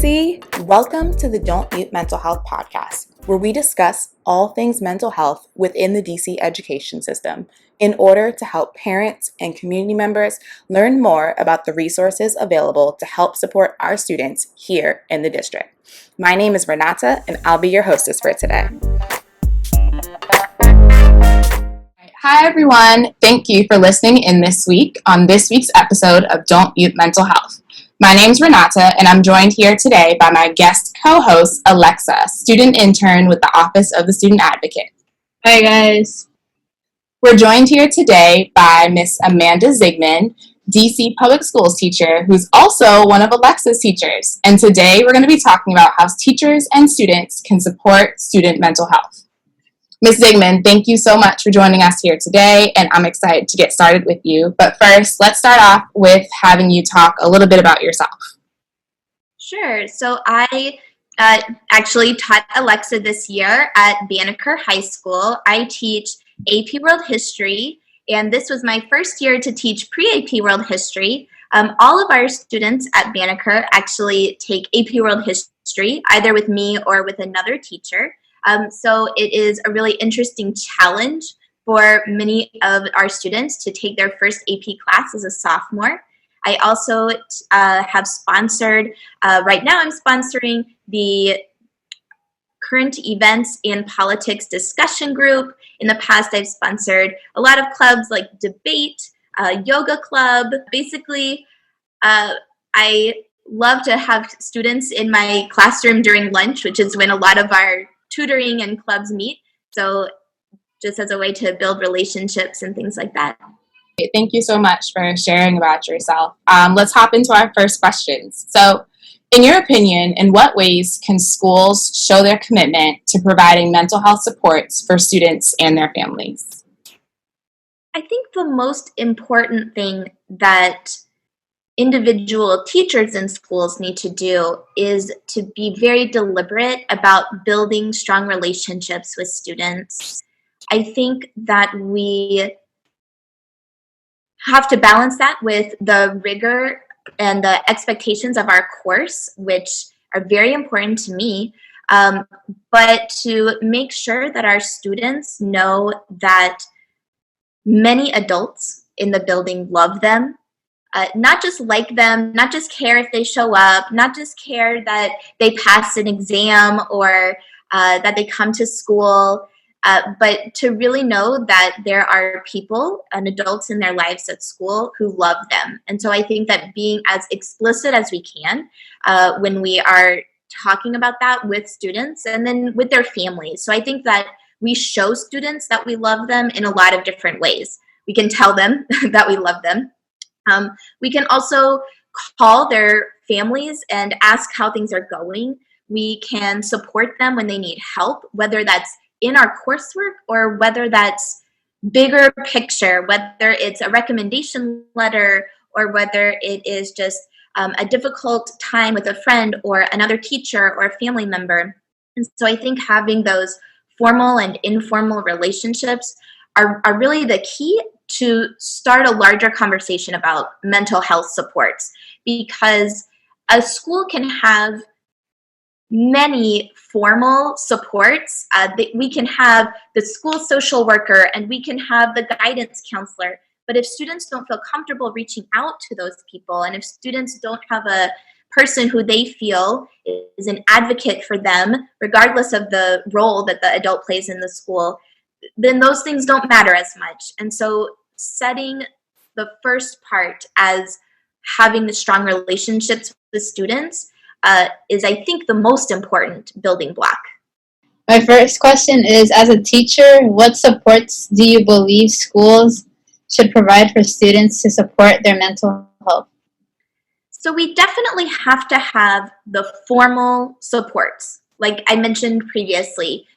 DC, welcome to the Don't Mute Mental Health podcast, where we discuss all things mental health within the DC education system in order to help parents and community members learn more about the resources available to help support our students here in the district. My name is Renata, and I'll be your hostess for today. Hi, everyone. Thank you for listening in this week on this week's episode of Don't Mute Mental Health. My name's Renata, and I'm joined here today by my guest co-host, Alexa, student intern with the Office of the Student Advocate. Hi, guys. We're joined here today by Miss Amanda Zigman, DC Public Schools teacher, who's also one of Alexa's teachers. And today we're going to be talking about how teachers and students can support student mental health. Ms. Zigman, thank you so much for joining us here today, and I'm excited to get started with you. But first, let's start off with having you talk a little bit about yourself. Sure. So I actually taught Alexa this year at Banneker High School. I teach AP World History, and this was my first year to teach pre-AP World History. All of our students at Banneker actually take AP World History, either with me or with another teacher. So it is a really interesting challenge for many of our students to take their first AP class as a sophomore. I also have sponsored, right now I'm sponsoring the current events and politics discussion group. In the past, I've sponsored a lot of clubs like debate, yoga club. Basically, I love to have students in my classroom during lunch, which is when a lot of our tutoring and clubs meet. So just as a way to build relationships and things like that. Thank you so much for sharing about yourself. Let's hop into our first questions. So, in your opinion, in what ways can schools show their commitment to providing mental health supports for students and their families? I think the most important thing that individual teachers in schools need to do is to be very deliberate about building strong relationships with students. I think that we have to balance that with the rigor and the expectations of our course, which are very important to me, but to make sure that our students know that many adults in the building love them, not just like them, not just care if they show up, not just care that they pass an exam or that they come to school, but to really know that there are people and adults in their lives at school who love them. And so I think that being as explicit as we can when we are talking about that with students and then with their families. So I think that we show students that we love them in a lot of different ways. We can tell them that we love them. We can also call their families and ask how things are going. We can support them when they need help, whether that's in our coursework or whether that's bigger picture, whether it's a recommendation letter or whether it is just a difficult time with a friend or another teacher or a family member. And so I think having those formal and informal relationships are really the key to start a larger conversation about mental health supports, because a school can have many formal supports. We can have the school social worker and we can have the guidance counselor, but if students don't feel comfortable reaching out to those people, and if students don't have a person who they feel is an advocate for them, regardless of the role that the adult plays in the school, then those things don't matter as much. And so setting the first part as having the strong relationships with students is, I think, the most important building block. My first question is, as a teacher, what supports do you believe schools should provide for students to support their mental health? So we definitely have to have the formal supports. Like I mentioned previously,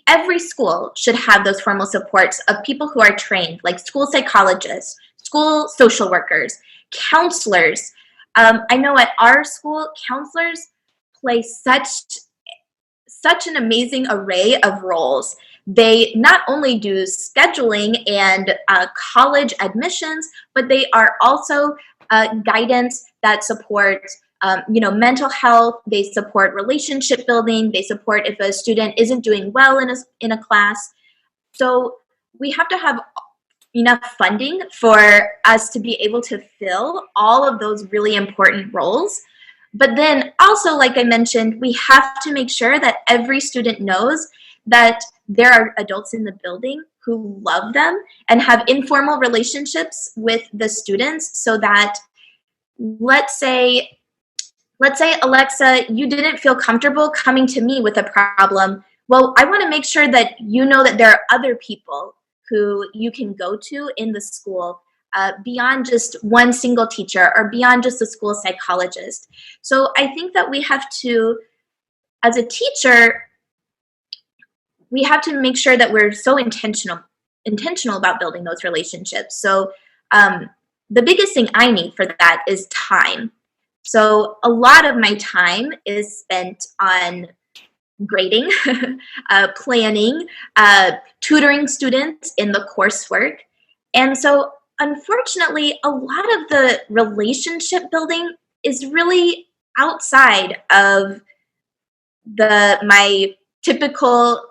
every school should have those formal supports of people who are trained, like school psychologists, school social workers, counselors. I know at our school, counselors play such an amazing array of roles. They not only do scheduling and college admissions, but they are also guidance that supports mental health. They support relationship building. They support if a student isn't doing well in a class. So we have to have enough funding for us to be able to fill all of those really important roles. But then also, like I mentioned, we have to make sure that every student knows that there are adults in the building who love them and have informal relationships with the students, so that let's say Alexa, you didn't feel comfortable coming to me with a problem. Well, I want to make sure that you know that there are other people who you can go to in the school, beyond just one single teacher or beyond just the school psychologist. So I think that we have to, as a teacher, we have to make sure that we're so intentional about building those relationships. So the biggest thing I need for that is time. So a lot of my time is spent on grading, planning, tutoring students in the coursework. And so unfortunately, a lot of the relationship building is really outside of my typical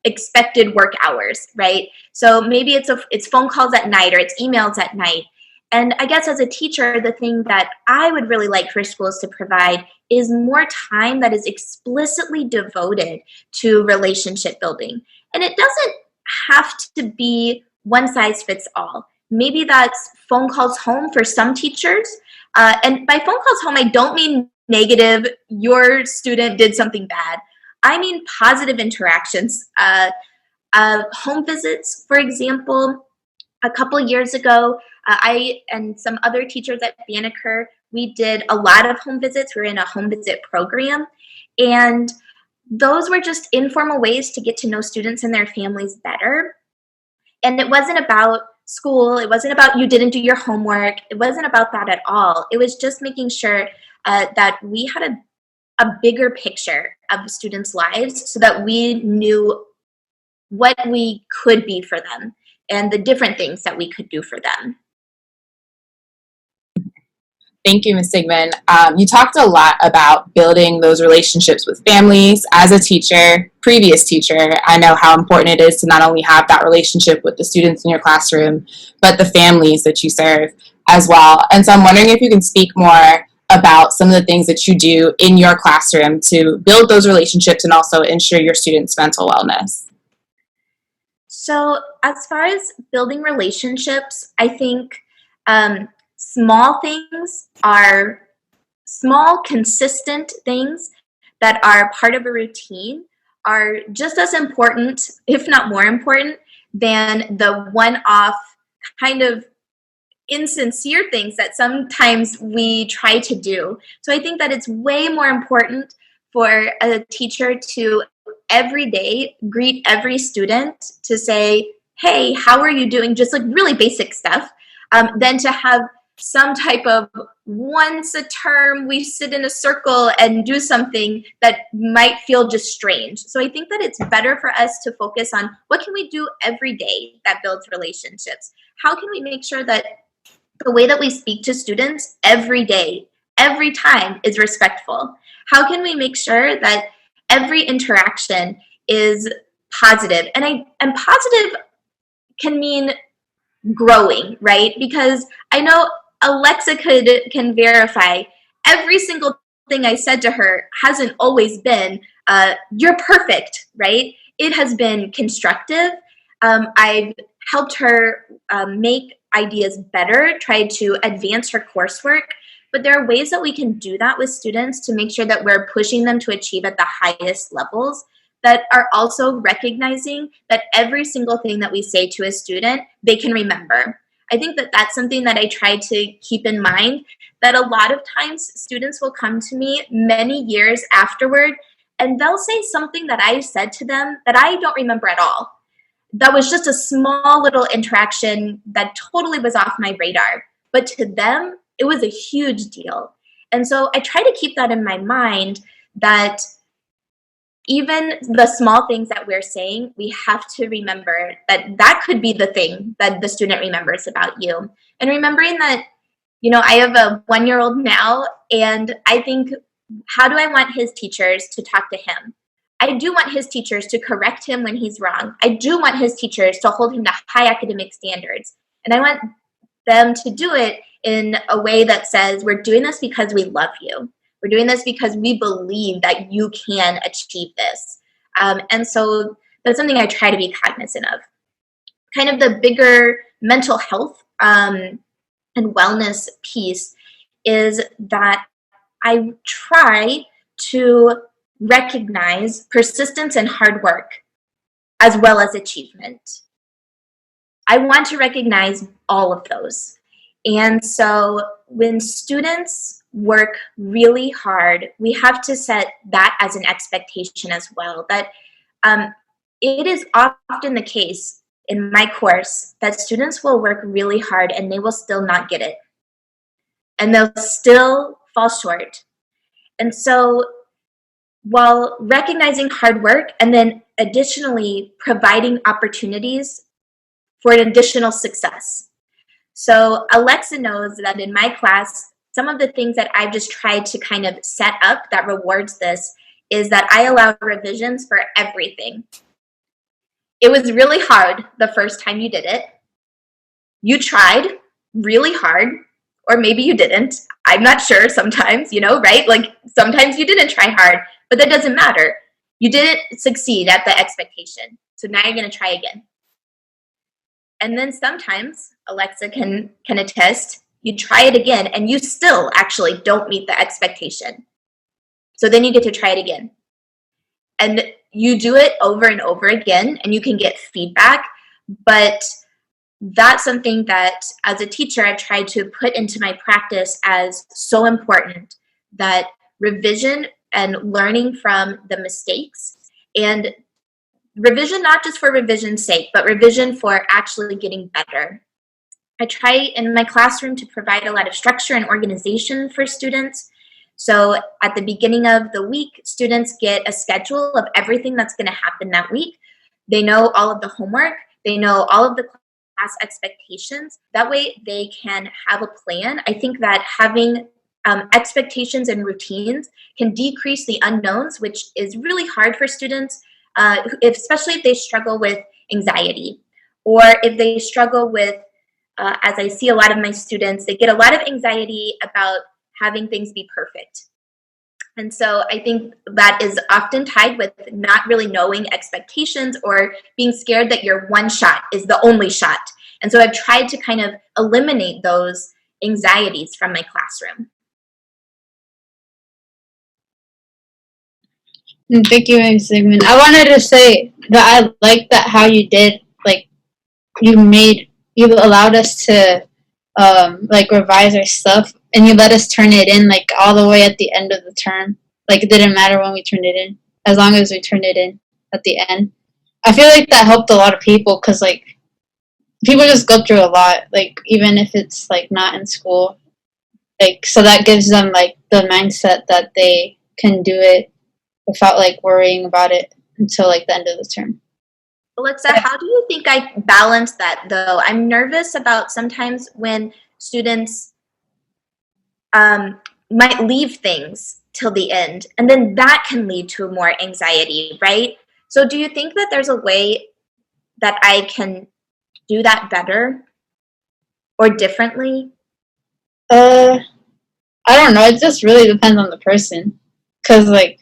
expected work hours, right? So maybe it's phone calls at night or it's emails at night. And I guess as a teacher, the thing that I would really like for schools to provide is more time that is explicitly devoted to relationship building. And it doesn't have to be one size fits all. Maybe that's phone calls home for some teachers. And by phone calls home, I don't mean negative, your student did something bad. I mean positive interactions. Home visits, for example. A couple years ago, I and some other teachers at Banneker, we did a lot of home visits. We were in a home visit program. And those were just informal ways to get to know students and their families better. And it wasn't about school. It wasn't about you didn't do your homework. It wasn't about that at all. It was just making sure that we had a bigger picture of students' lives so that we knew what we could be for them and the different things that we could do for them. Thank you, Ms. Sigmund. You talked a lot about building those relationships with families. As a teacher, previous teacher, I know how important it is to not only have that relationship with the students in your classroom, but the families that you serve as well. And so I'm wondering if you can speak more about some of the things that you do in your classroom to build those relationships and also ensure your students' mental wellness. So as far as building relationships, I think small things are small, consistent things that are part of a routine are just as important, if not more important, than the one-off kind of insincere things that sometimes we try to do. So I think that it's way more important for a teacher to every day greet every student to say, hey, how are you doing? Just like really basic stuff, than to have some type of once a term we sit in a circle and do something that might feel just strange. So I think that it's better for us to focus on what can we do every day that builds relationships? How can we make sure that the way that we speak to students every day, every time is respectful? How can we make sure that every interaction is positive? And positive can mean growing, right? Because I know Alexa can verify every single thing I said to her hasn't always been, you're perfect, right? It has been constructive. I've helped her make ideas better, tried to advance her coursework. But there are ways that we can do that with students to make sure that we're pushing them to achieve at the highest levels, that are also recognizing that every single thing that we say to a student, they can remember. I think that that's something that I try to keep in mind, that a lot of times students will come to me many years afterward and they'll say something that I said to them that I don't remember at all. That was just a small little interaction that totally was off my radar. But to them, it was a huge deal. And so I try to keep that in my mind, that even the small things that we're saying, we have to remember that that could be the thing that the student remembers about you. And remembering that, I have a 1-year-old now, and I think, how do I want his teachers to talk to him? I do want his teachers to correct him when he's wrong. I do want his teachers to hold him to high academic standards. And I want them to do it in a way that says, we're doing this because we love you. We're doing this because we believe that you can achieve this. And so that's something I try to be cognizant of. Kind of the bigger mental health and wellness piece is that I try to recognize persistence and hard work as well as achievement. I want to recognize all of those. And so when students work really hard, we have to set that as an expectation as well. That it is often the case in my course that students will work really hard and they will still not get it. And they'll still fall short. And so while recognizing hard work and then additionally providing opportunities for an additional success. So Alexa knows that in my class, some of the things that I've just tried to kind of set up that rewards this is that I allow revisions for everything. It was really hard the first time you did it. You tried really hard, or maybe you didn't. I'm not sure sometimes, right? Like sometimes you didn't try hard, but that doesn't matter. You didn't succeed at the expectation. So now you're going to try again. And then sometimes, Alexa can attest, you try it again and you still actually don't meet the expectation. So then you get to try it again. And you do it over and over again and you can get feedback, but that's something that as a teacher I've tried to put into my practice as so important, that revision and learning from the mistakes, and revision not just for revision's sake, but revision for actually getting better. I try in my classroom to provide a lot of structure and organization for students. So at the beginning of the week, students get a schedule of everything that's going to happen that week. They know all of the homework. They know all of the class expectations. That way they can have a plan. I think that having expectations and routines can decrease the unknowns, which is really hard for students, especially if they struggle with anxiety, or if they struggle with, as I see a lot of my students, they get a lot of anxiety about having things be perfect. And so I think that is often tied with not really knowing expectations or being scared that your one shot is the only shot. And so I've tried to kind of eliminate those anxieties from my classroom. Thank you, Ms. Sigmund. I wanted to say that I like that how you did, like, you allowed us to, revise our stuff, and you let us turn it in, like, all the way at the end of the term. Like, it didn't matter when we turned it in, as long as we turned it in at the end. I feel like that helped a lot of people, because, like, people just go through a lot, like, even if it's, like, not in school. Like, so that gives them, like, the mindset that they can do it without, like, worrying about it until, like, the end of the term. Alexa, how do you think I balance that, though? I'm nervous about sometimes when students might leave things till the end, and then that can lead to more anxiety, right? So do you think that there's a way that I can do that better or differently? I don't know. It just really depends on the person. Because, like,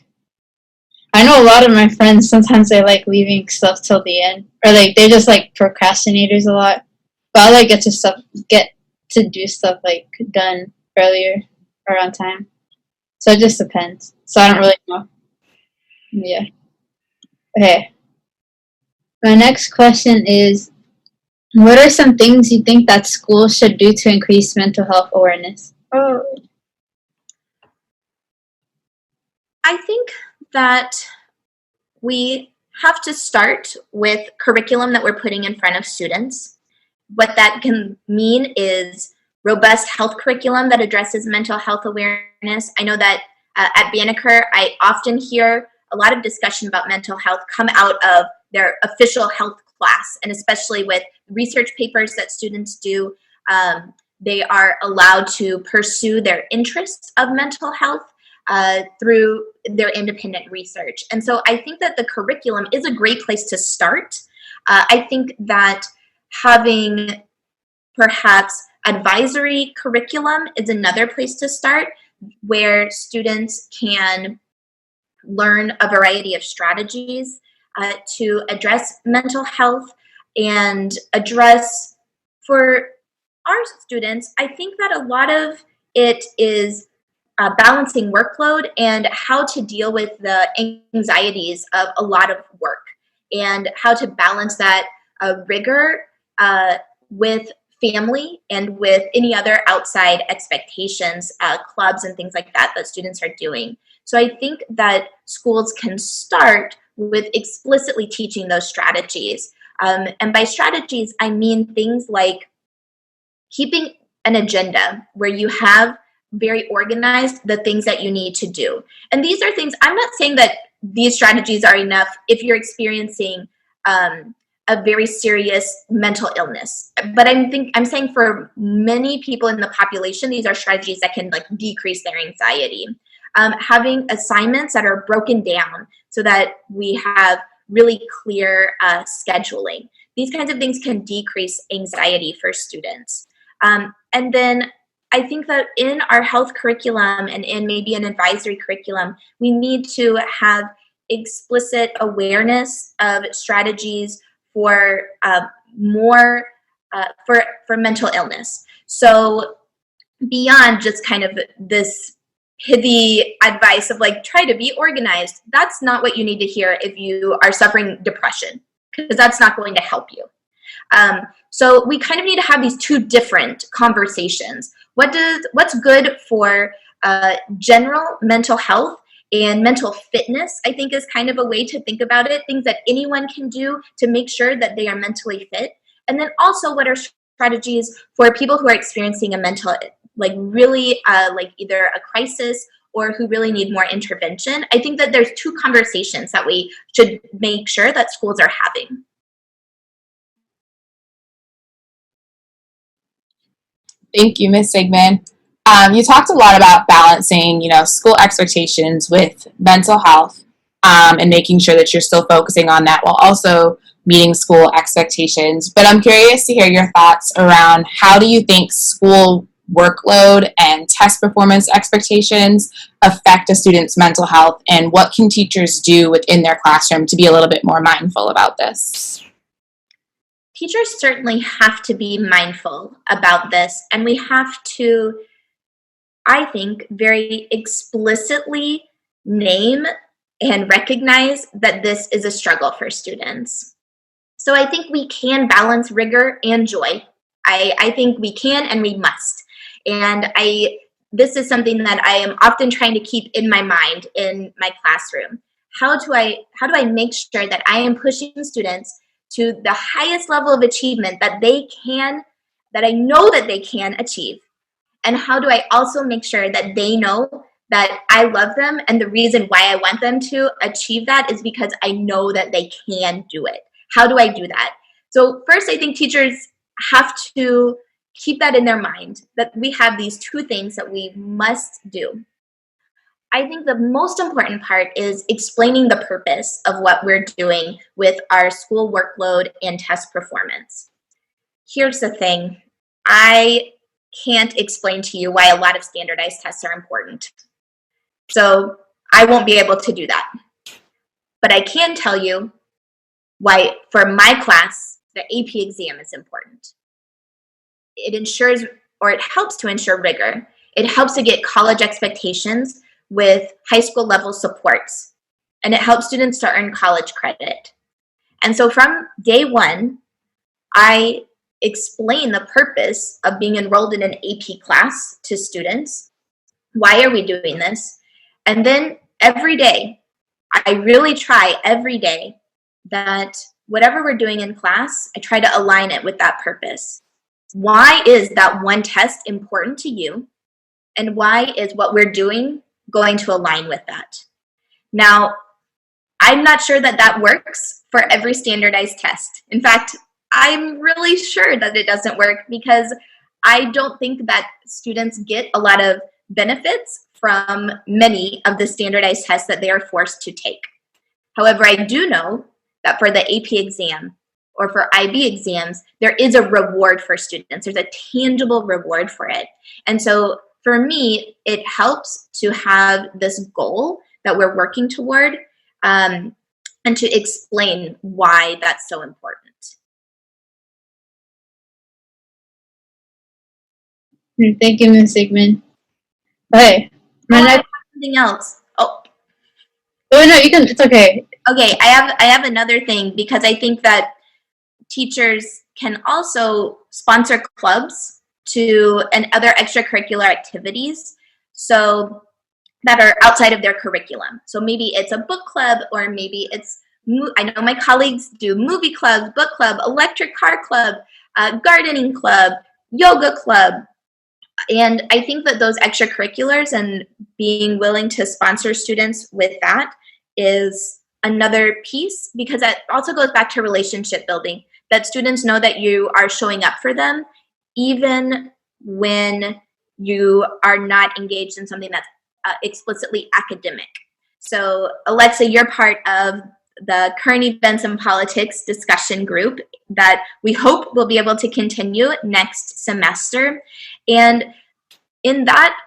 I know a lot of my friends, sometimes they like leaving stuff till the end. Or, like, they're just, like, procrastinators a lot. But I, like, get to do stuff, like, done earlier or on time. So it just depends. So I don't really know. Yeah. Okay. My next question is, what are some things you think that schools should do to increase mental health awareness? Oh. I think that we have to start with curriculum that we're putting in front of students. What that can mean is robust health curriculum that addresses mental health awareness. I know that at Banneker, I often hear a lot of discussion about mental health come out of their official health class, and especially with research papers that students do, They are allowed to pursue their interests of mental health through their independent research. And so I think that the curriculum is a great place to start. I think that having perhaps advisory curriculum is another place to start, where students can learn a variety of strategies to address mental health and address, for our students, I think that a lot of it is balancing workload and how to deal with the anxieties of a lot of work, and how to balance that rigor with family and with any other outside expectations, clubs and things like that students are doing. So I think that schools can start with explicitly teaching those strategies. And by strategies, I mean things like keeping an agenda where you have very organized the things that you need to do. And these are things, I'm not saying that these strategies are enough if you're experiencing a very serious mental illness. But I'm saying for many people in the population, these are strategies that can like decrease their anxiety. Having assignments that are broken down so that we have really clear scheduling. These kinds of things can decrease anxiety for students. And then I think that in our health curriculum and in maybe an advisory curriculum, we need to have explicit awareness of strategies for more for mental illness. So beyond just kind of this pithy advice of like try to be organized, that's not what you need to hear if you are suffering depression, because that's not going to help you. So we kind of need to have these two different conversations. What's good for general mental health and mental fitness, I think, is kind of a way to think about it. Things that anyone can do to make sure that they are mentally fit. And then also what are strategies for people who are experiencing a mental, like really like either a crisis or who really need more intervention. I think that there's two conversations that we should make sure that schools are having. Thank you, Ms. Sigmund. You talked a lot about balancing, school expectations with mental health, and making sure that you're still focusing on that while also meeting school expectations. But I'm curious to hear your thoughts around how do you think school workload and test performance expectations affect a student's mental health, and what can teachers do within their classroom to be a little bit more mindful about this? Teachers certainly have to be mindful about this, and we have to, I think, very explicitly name and recognize that this is a struggle for students. So I think we can balance rigor and joy. I think we can and we must. And this is something that I am often trying to keep in my mind in my classroom. How do I make sure that I am pushing students to the highest level of achievement that I know that they can achieve? And how do I also make sure that they know that I love them, and the reason why I want them to achieve that is because I know that they can do it? How do I do that? So first, I think teachers have to keep that in their mind, that we have these two things that we must do. I think the most important part is explaining the purpose of what we're doing with our school workload and test performance. Here's the thing. I can't explain to you why a lot of standardized tests are important. So I won't be able to do that. But I can tell you why, for my class, the AP exam is important. It ensures, or it helps to ensure rigor. It helps to get college expectations with high school level supports. And it helps students to earn college credit. And so from day one, I explain the purpose of being enrolled in an AP class to students. Why are we doing this? And then every day, I really try every day that whatever we're doing in class, I try to align it with that purpose. Why is that one test important to you? And why is what we're doing going to align with that? Now, I'm not sure that that works for every standardized test. In fact, I'm really sure that it doesn't work, because I don't think that students get a lot of benefits from many of the standardized tests that they are forced to take. However, I do know that for the AP exam or for IB exams, there is a reward for students. There's a tangible reward for it. And so for me, it helps to have this goal that we're working toward, and to explain why that's so important. Thank you, Ms. Sigmund. Okay. I have something else. Oh no, you can. It's okay. Okay, I have another thing, because I think that teachers can also sponsor clubs and other extracurricular activities, so that are outside of their curriculum. So maybe it's a book club, or maybe it's, I know my colleagues do movie clubs, book club, electric car club, gardening club, yoga club. And I think that those extracurriculars and being willing to sponsor students with that is another piece, because that also goes back to relationship building, that students know that you are showing up for them even when you are not engaged in something that's explicitly academic. So Alexa, you're part of the current events and politics discussion group that we hope will be able to continue next semester. And in that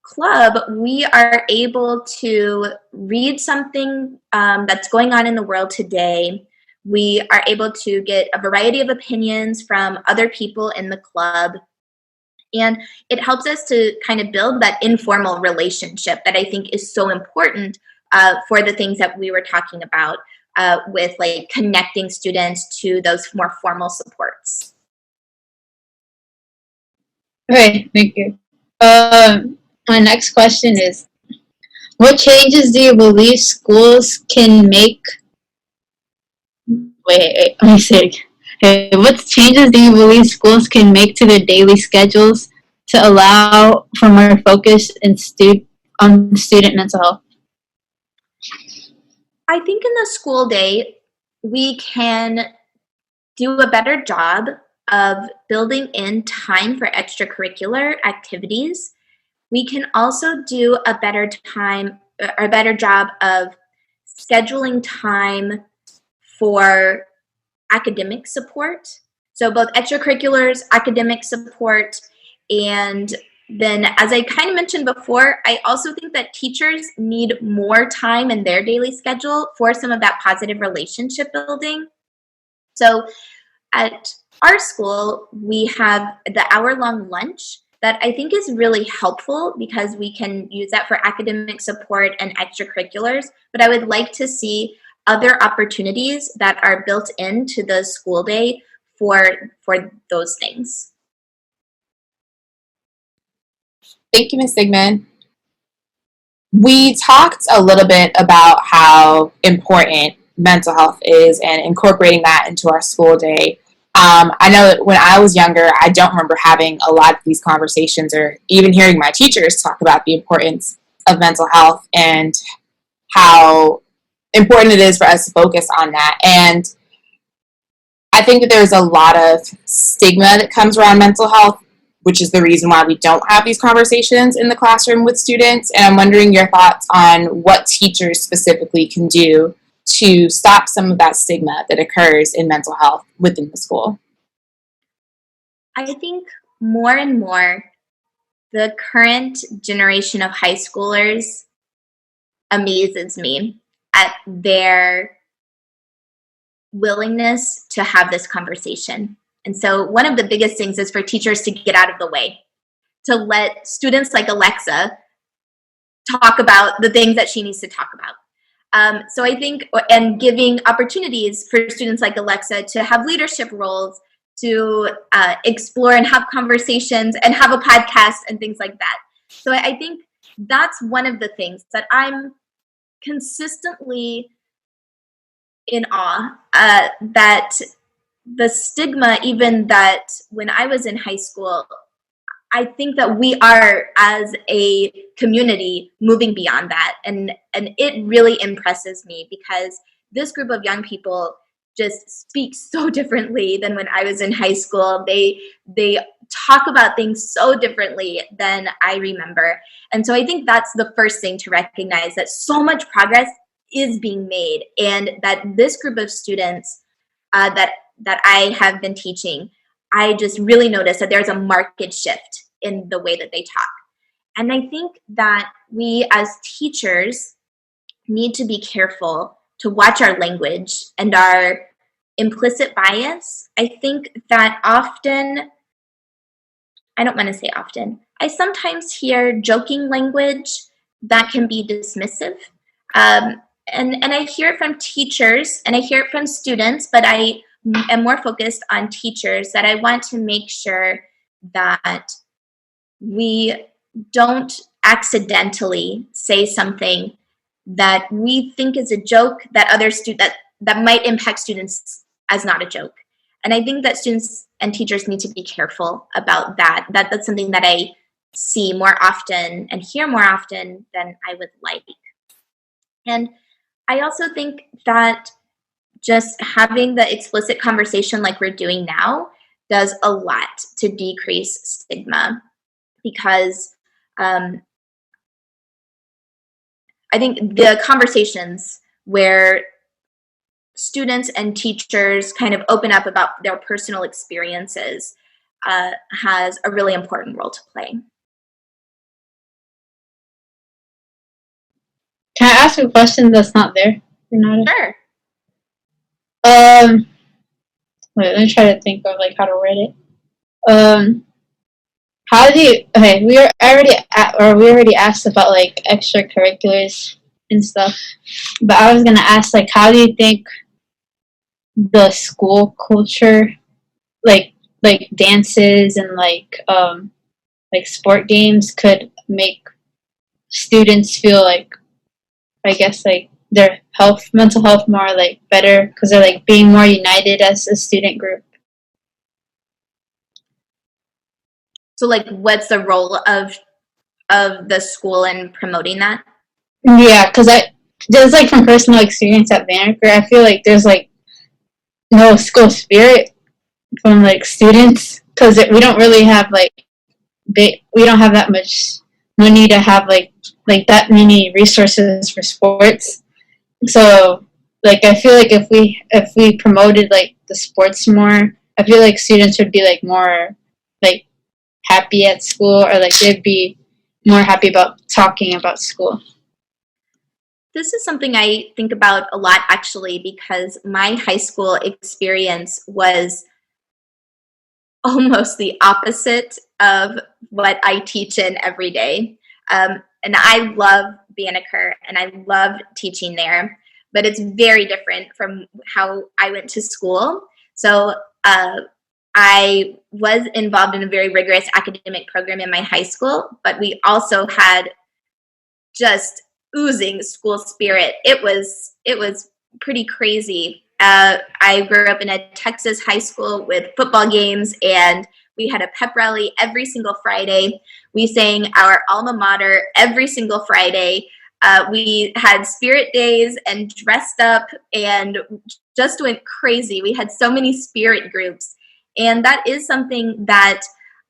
club, we are able to read something that's going on in the world today. We are able to get a variety of opinions from other people in the club. And it helps us to kind of build that informal relationship that I think is so important for the things that we were talking about with like connecting students to those more formal supports. Okay, thank you. My next question is, what changes do you believe schools can make? Wait, let me say. Okay, what changes do you believe schools can make to their daily schedules to allow for more focus on student mental health? I think in the school day, we can do a better job of building in time for extracurricular activities. We can also do a better job of scheduling time for academic support. So both extracurriculars, academic support, and then, as I kind of mentioned before, I also think that teachers need more time in their daily schedule for some of that positive relationship building. So at our school, we have the hour-long lunch that I think is really helpful, because we can use that for academic support and extracurriculars. But I would like to see other opportunities that are built into the school day for those things. Thank you, Ms. Sigmund. We talked a little bit about how important mental health is and incorporating that into our school day. I know that when I was younger, I don't remember having a lot of these conversations or even hearing my teachers talk about the importance of mental health and how important it is for us to focus on that. And I think that there's a lot of stigma that comes around mental health, which is the reason why we don't have these conversations in the classroom with students. And I'm wondering your thoughts on what teachers specifically can do to stop some of that stigma that occurs in mental health within the school. I think more and more the current generation of high schoolers amazes me at their willingness to have this conversation. And so one of the biggest things is for teachers to get out of the way, to let students like Alexa talk about the things that she needs to talk about. So I think, and giving opportunities for students like Alexa to have leadership roles, to explore and have conversations and have a podcast and things like that. So I think that's one of the things that I'm consistently in awe, that the stigma, even that when I was in high school, I think that we are, as a community, moving beyond that. And it really impresses me, because this group of young people just speak so differently than when I was in high school. They talk about things so differently than I remember. And so I think that's the first thing to recognize, that so much progress is being made, and that this group of students that I have been teaching, I just really noticed that there's a marked shift in the way that they talk. And I think that we as teachers need to be careful to watch our language and our implicit bias. I think that often, I don't want to say often, I sometimes hear joking language that can be dismissive. And I hear it from teachers and I hear it from students, but I am more focused on teachers, that I want to make sure that we don't accidentally say something that we think is a joke that that might impact students as not a joke. And I think that students and teachers need to be careful about that. That's something that I see more often and hear more often than I would like. And I also think that just having the explicit conversation like we're doing now does a lot to decrease stigma, because I think the conversations where students and teachers kind of open up about their personal experiences has a really important role to play. Can I ask a question that's not there, Renata? Sure. Wait, let me try to think of like how to word it. How do you? Okay, we already asked about like extracurriculars and stuff, but I was gonna ask like, how do you think the school culture, like dances and like sport games, could make students feel like, I guess, like their mental health more like better, because they're like being more united as a student group. So, like, what's the role of the school in promoting that? Yeah, because I just like from personal experience at Banneker, I feel like there's like no school spirit from like students, because we don't really have like we don't have that much money to have like that many resources for sports. So like I feel like if we promoted like the sports more, I feel like students would be like more like happy at school, or like they'd be more happy about talking about school. This is something I think about a lot, actually, because my high school experience was almost the opposite of what I teach in every day. And I love Banneker and I love teaching there, but it's very different from how I went to school. So I was involved in a very rigorous academic program in my high school, but we also had just oozing school spirit. It was pretty crazy. I grew up in a Texas high school with football games, and we had a pep rally every single Friday. We sang our alma mater every single Friday. We had spirit days and dressed up and just went crazy. We had so many spirit groups. And that is something that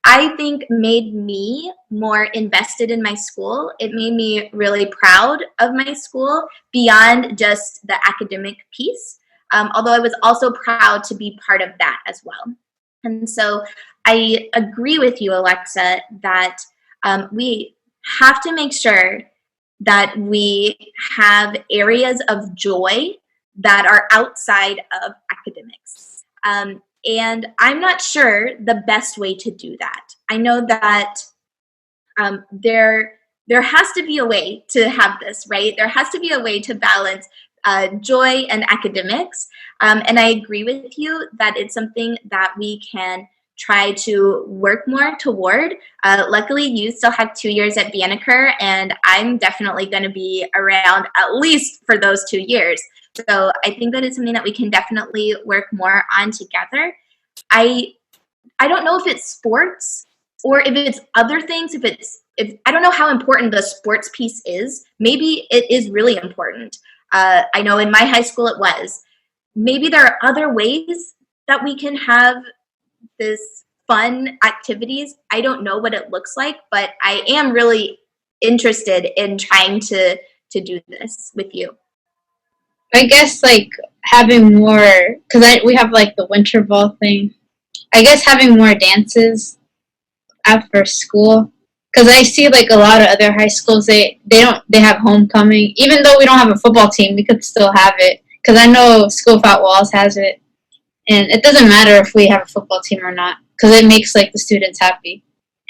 I think made me more invested in my school. It made me really proud of my school beyond just the academic piece, although I was also proud to be part of that as well. And so I agree with you, Alexa, that we have to make sure that we have areas of joy that are outside of academics. And I'm not sure the best way to do that. I know that there has to be a way to have this, right? There has to be a way to balance joy and academics. And I agree with you that it's something that we can try to work more toward. Luckily, you still have 2 years at Banneker, and I'm definitely going to be around at least for those 2 years. So I think that it's something that we can definitely work more on together. I don't know if it's sports or if it's other things. If I don't know how important the sports piece is. Maybe it is really important. I know in my high school it was. Maybe there are other ways that we can have this fun activities. I don't know what it looks like, but I am really interested in trying to do this with you. I guess like having more, because we have like the winter ball thing. I guess having more dances after school, because I see like a lot of other high schools, they have homecoming. Even though we don't have a football team, we could still have it, because I know School Without Walls has it, and it doesn't matter if we have a football team or not, because it makes like the students happy.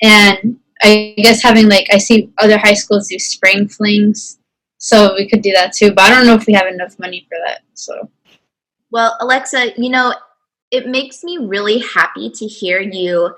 And I guess having like, I see other high schools do spring flings, so we could do that too, but I don't know if we have enough money for that. So Well, Alexa, it makes me really happy to hear you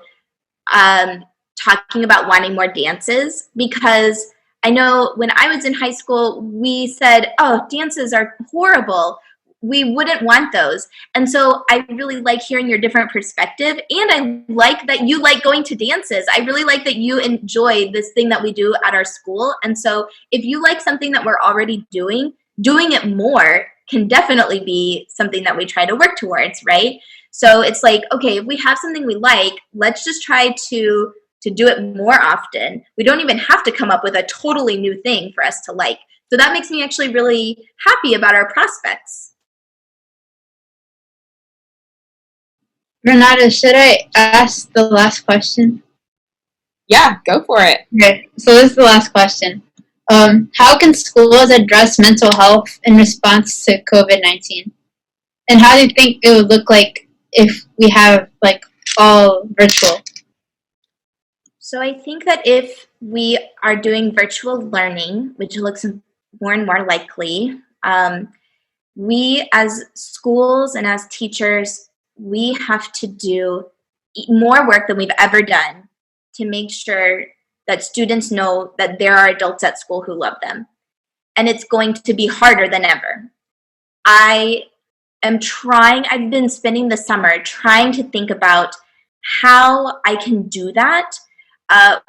talking about wanting more dances, because I know when I was in high school, we said, oh, dances are horrible. We wouldn't want those. And so I really like hearing your different perspective. And I like that you like going to dances. I really like that you enjoy this thing that we do at our school. And so if you like something that we're already doing it more can definitely be something that we try to work towards, right? So it's like, okay, if we have something we like, let's just try to do it more often. We don't even have to come up with a totally new thing for us to like. So that makes me actually really happy about our prospects. Renata, should I ask the last question? Yeah, go for it. Okay, so this is the last question. How can schools address mental health in response to COVID-19? And how do you think it would look like if we have like all virtual? So I think that if we are doing virtual learning, which looks more and more likely, we as schools and as teachers, we have to do more work than we've ever done to make sure that students know that there are adults at school who love them. And it's going to be harder than ever. I've been spending the summer trying to think about how I can do that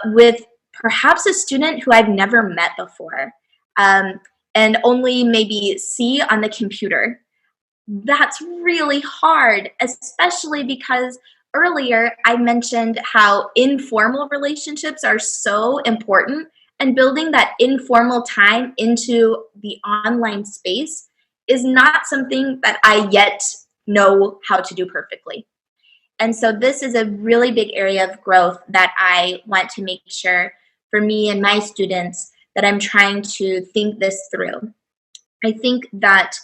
with perhaps a student who I've never met before, and only maybe see on the computer. That's really hard, especially because earlier I mentioned how informal relationships are so important, and building that informal time into the online space is not something that I yet know how to do perfectly. And so this is a really big area of growth that I want to make sure for me and my students that I'm trying to think this through. I think that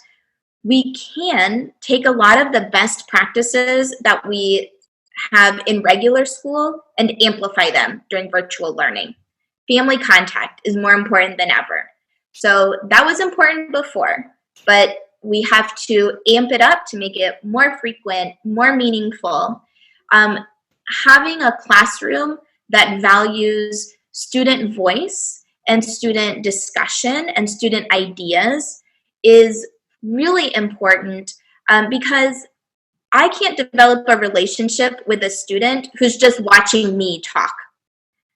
we can take a lot of the best practices that we have in regular school and amplify them during virtual learning. Family contact is more important than ever. So that was important before, but we have to amp it up to make it more frequent, more meaningful. Having a classroom that values student voice and student discussion and student ideas is really important, because I can't develop a relationship with a student who's just watching me talk.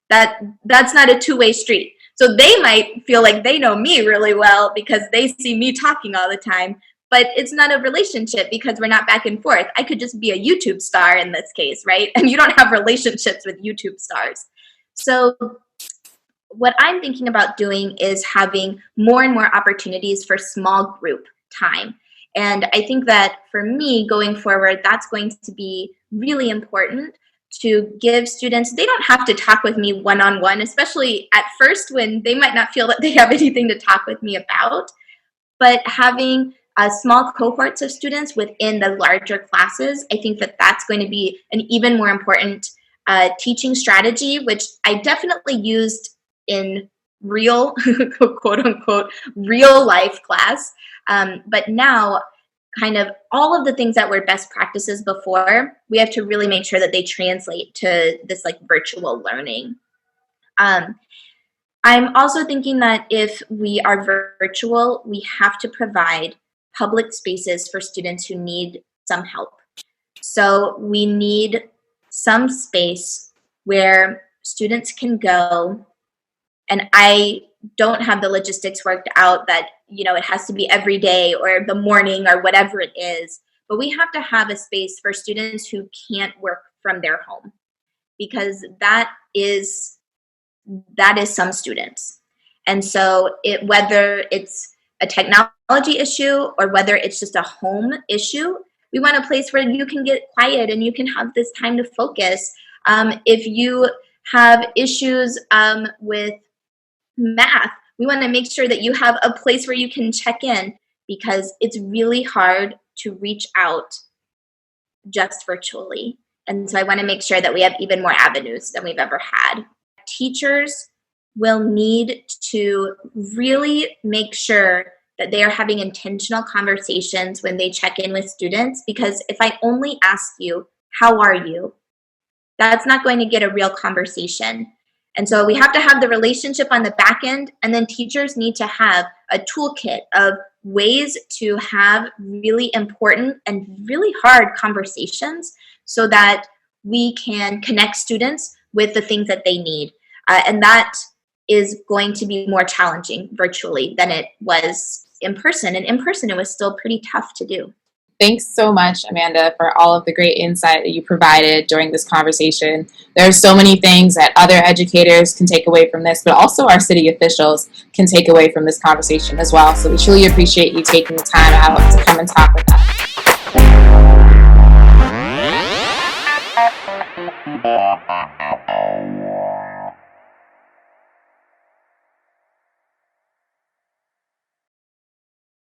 That's not a two-way street. So they might feel like they know me really well because they see me talking all the time, but it's not a relationship because we're not back and forth. I could just be a YouTube star in this case, right? And you don't have relationships with YouTube stars. So what I'm thinking about doing is having more and more opportunities for small group time. And I think that for me going forward, that's going to be really important to give students, they don't have to talk with me one-on-one, especially at first when they might not feel that they have anything to talk with me about. But having small cohorts of students within the larger classes, I think that that's going to be an even more important teaching strategy, which I definitely used in real, quote unquote, real life class. But now, kind of all of the things that were best practices before, we have to really make sure that they translate to this like virtual learning. I'm also thinking that if we are virtual, we have to provide public spaces for students who need some help. So we need some space where students can go, and I don't have the logistics worked out that, it has to be every day or the morning or whatever it is, but we have to have a space for students who can't work from their home. because that is some students. And so whether it's a technology issue or whether it's just a home issue, we want a place where you can get quiet and you can have this time to focus. If you have issues with math, we want to make sure that you have a place where you can check in, because it's really hard to reach out just virtually. And so I want to make sure that we have even more avenues than we've ever had. Teachers will need to really make sure that they are having intentional conversations when they check in with students, because if I only ask you, how are you? That's not going to get a real conversation. And so we have to have the relationship on the back end, and then teachers need to have a toolkit of ways to have really important and really hard conversations so that we can connect students with the things that they need. And that is going to be more challenging virtually than it was in person. And in person, it was still pretty tough to do. Thanks so much, Amanda, for all of the great insight that you provided during this conversation. There are so many things that other educators can take away from this, but also our city officials can take away from this conversation as well. So we truly appreciate you taking the time out to come and talk with us.